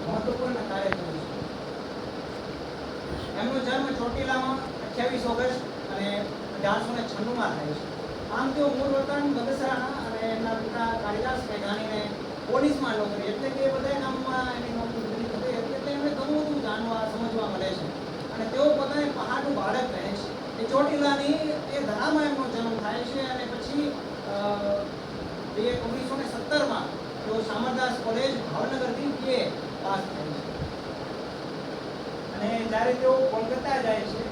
મહત્વપૂર્ણ કાર્ય કર્યું છે. એમનો જન્મ ચોટીલામાં 28 ઓગસ્ટ અને 1896 થાય છે. આમ તેઓ મૂળ વતન બગસરાના અને એમના પિતા કાલિદાસ મેઘાણીને પોલીસમાં નોકરી, એટલે કે બધા કામમાં એની નોકરી હતી, એટલે એમને ઘણું બધું જાણવા સમજવા મળે છે. અને તેઓ પોતાને પહાડનું બાળક કહે છે. એ ચોટીલાની એ ધરામાં એમનો જન્મ થાય છે અને પછી 1917માં તેઓ શામળદાસ કોલેજ ભાવનગરથી BA પાસ થાય છે. અને જ્યારે તેઓ કોલકાતા જાય છે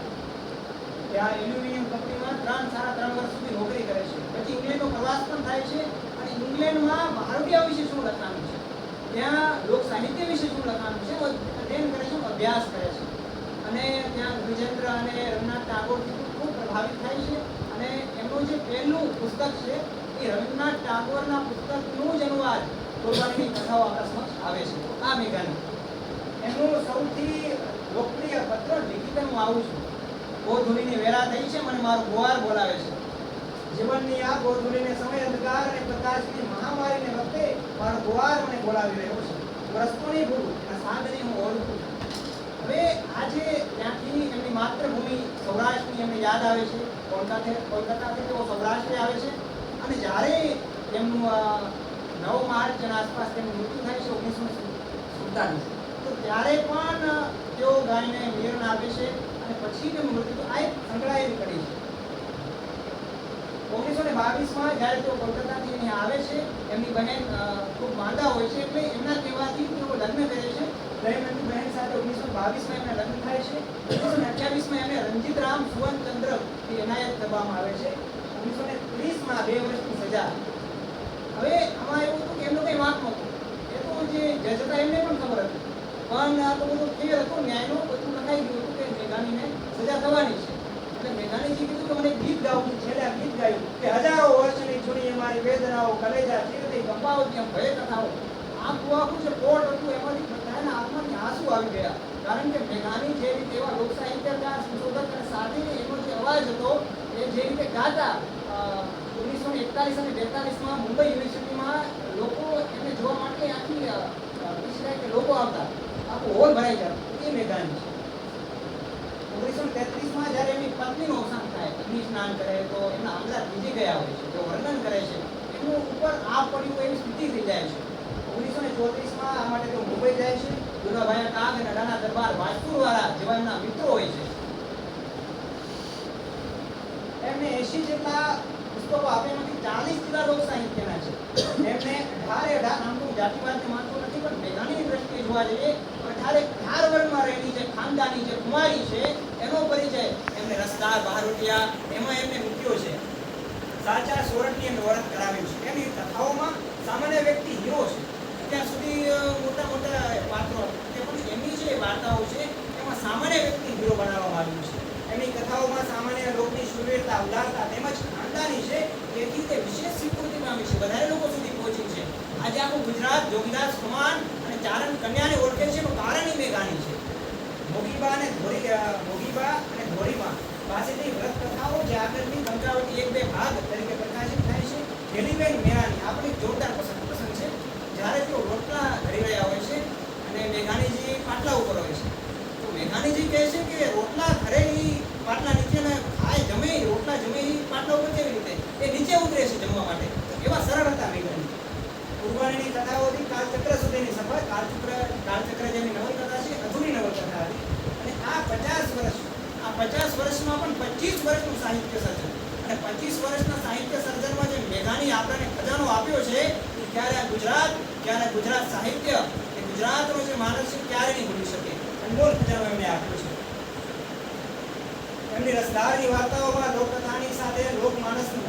ત્યાં એલ્યુમિનિયમ કંપનીમાં 3 વર્ષ સુધી નોકરી કરે છે. પછી ઇંગ્લેન્ડનો પ્રવાસ પણ થાય છે અને ઇંગ્લેન્ડમાં ભારતીય વિશે શું લખાણું છે, ત્યાં લોક સાહિત્ય વિશે શું લખાણું છે, અધ્યયન કરે છે, અભ્યાસ કરે છે. અને ત્યાં વિજેન્દ્ર અને રવીન્દ્રનાથ ટાગોરથી ખૂબ પ્રભાવિત થાય છે. અને એમનું જે પહેલું પુસ્તક છે એ રવીન્દ્રનાથ ટાગોરના પુસ્તકનું જ અનુવાદ કુરબાનીની કથાઓ આપણા સમક્ષ આવે છે. આ મેઘાણી એમનું સૌથી લોકપ્રિય પત્ર લિખિત હું આવું છું: ગોધૂલીની વેળા થઈ છે, મને મારો ગોવાર બોલાવે છે. જીવનની આ ગોધૂલીને સમય અંધકાર અને પ્રકાશની મહામારીને વખતે મારો ગોવાર મને બોલાવી રહ્યો છે. રસ્તોની ભૂલ અને સાગરની હું ઓળખું છું. હવે આજે ત્યાંથી એમની માતૃભૂમિ સૌરાષ્ટ્રની એમને યાદ આવે છે. કોલકાતાથી તેઓ સૌરાષ્ટ્ર આવે છે. અને જ્યારે એમનું 9 માર્ચના આસપાસ તેમનું મૃત્યુ થાય છે 1947, તો ત્યારે પણ તેઓ ગાયને મિલન આપે છે. અને પછી તેમનું મૃત્યુ આ એક સંકળાયેલી કરી છે. 1922માં જ્યારે તેઓ કોલકાતાથી અહીંયા આવે છે, એમની બહેન ખૂબ માંદા હોય છે, એટલે એમના કહેવાથી તેઓ લગ્ન કરે છે. એમની બહેન સાથે 1922માં એમના લગ્ન થાય છે. 1928માં એમને રણજીતરામ સુવર્ણચંદ્ર એનાયત કરવામાં આવે છે. 1930માં 2 વર્ષની સજા. હવે આમાં એવું હતું કે એમનો કંઈ વાંક નહોતો. એ તો જે જજ હતા એમને પણ ખબર હતી, પણ આ તો બધું ક્લિયર હતું, ન્યાયનું બધું લખાઈ ગયું હતું કે મેઘાણીને સજા થવાની છે. એટલે મેઘાણીજી કીધું કે મને ગીત ગાવું છે. છેલ્લે ગીત ગાયું કે હજારો વર્ષની જૂની અમારી વેદનાઓ કલેજા ચીરતી કંપાવતી એમ ભય કથાઓ. આખું જે કોર્ટ હતું એમાંથી બધાના આત્માની આંસુ આવી ગયા. કારણ કે મેઘાણી જે રીતે એવા લોક સાહિત્યકાર, સંશોધક અને સાધીને એનો જે અવાજ હતો એ જે રીતે ગાતા, 1941 અને 42માં મુંબઈ યુનિવર્સિટીમાં લોકો એમને જોવા માટે આખી કે લોકો આવતા, આખું હોલ ભરાઈ જતો. એ મેઘાણી છે. 1933માં જ્યારે એમની પત્નીનું અવસાન થાય, અગ્નિ સ્નાન કરે તો એમના આંગળા ભીજી ગયા હોય છે. તેઓ વર્ણન કરે છે એમનું ઉપર આ પડ્યું એવી સ્થિતિ થઈ જાય છે. 1934માં આ માટે તેઓ મુંબઈ જાય છે. દુર્ગાભાઈ કાગ અને અડાના દરબાર વાસ્તુવાળા જેવા એમના મિત્રો હોય છે. એમને 80 જેટલા પુસ્તકો આપે, એમાંથી 40 જેટલા લોક સાહિત્યના છે. એમને 18 આમ તો જાતિવાદને માનતો નથી, પણ મેઘાણીની દ્રષ્ટિએ જોવા જઈએ તો 18 વર્ગમાં રહેલી જે ખાનદાની જે કુમારી છે એનો પરિચય એમને રસદાર બહારોટિયા એમાં એમને મૂક્યો છે. સાચા સોરઠની એમને ઓળખ કરાવ્યું છે. એની કથાઓમાં સામાન્ય વ્યક્તિ હીરો છે. ત્યાં સુધી મોટા પાત્રો, પણ એમની જે વાર્તાઓ છે એમાં સામાન્ય વ્યક્તિ હીરો બનાવવામાં આવ્યું છે. એમની કથાઓમાં સામાન્ય લોકની શૂરવીરતા, ઉદારતા તેમજ ખાનદાની છે, તેથી તે વિશેષ સ્વીકૃતિ પામી છે, વધારે લોકો સુધી પહોંચી છે. આજે આખું ગુજરાત જોગીદાસ કમાન અને ચારણ કન્યાને ઓળખે છે એનું કારણ મેઘાણી છે. મોગીબા અને ધોરીબા પાસેથી વ્રત કથાઓ જે આગળની કંકાવટી 1-2 ભાગ તરીકે પ્રકાશિત થાય છે. ગેલીબેન મેરાની આપણે જોરદાર પસંદ છે. જ્યારે તેઓ રોટલા ઘડી રહ્યા હોય છે અને મેઘાણીજી પાટલા ઉપર હોય છે, તો મેઘાણીજી કહે છે કે રોટલા ઘરેલી પાટલા નીચે ખાય જમે, રોટલા જમે પાટલા ઉપર કેવી રીતે એ નીચે ઉતરે છે જમવા માટે. એવા સરળ હતા મેઘાણી. કુરબાનીની કથાઓથી કાળચક્ર સુધીની સફર. કાળચક્ર જેની નવલકથા છે, અધૂરી નવલકથા હતી. અને આ 50 વર્ષમાં પણ 25 વર્ષનું સાહિત્ય સર્જન. અને 25 વર્ષના સાહિત્ય સર્જનમાં જે મેઘાણી આપણને ખજાનો આપ્યો છે, ત્યારે આ ગુજરાત સાહિત્ય, એ ગુજરાતનો જે માણસ છે ક્યારે નહીં ભૂલી શકે. અનમોલ ખજાનો એમને આપ્યો છે. એમની રસદારની વાર્તાઓમાં લોકકથાની સાથે લોકમાનસનું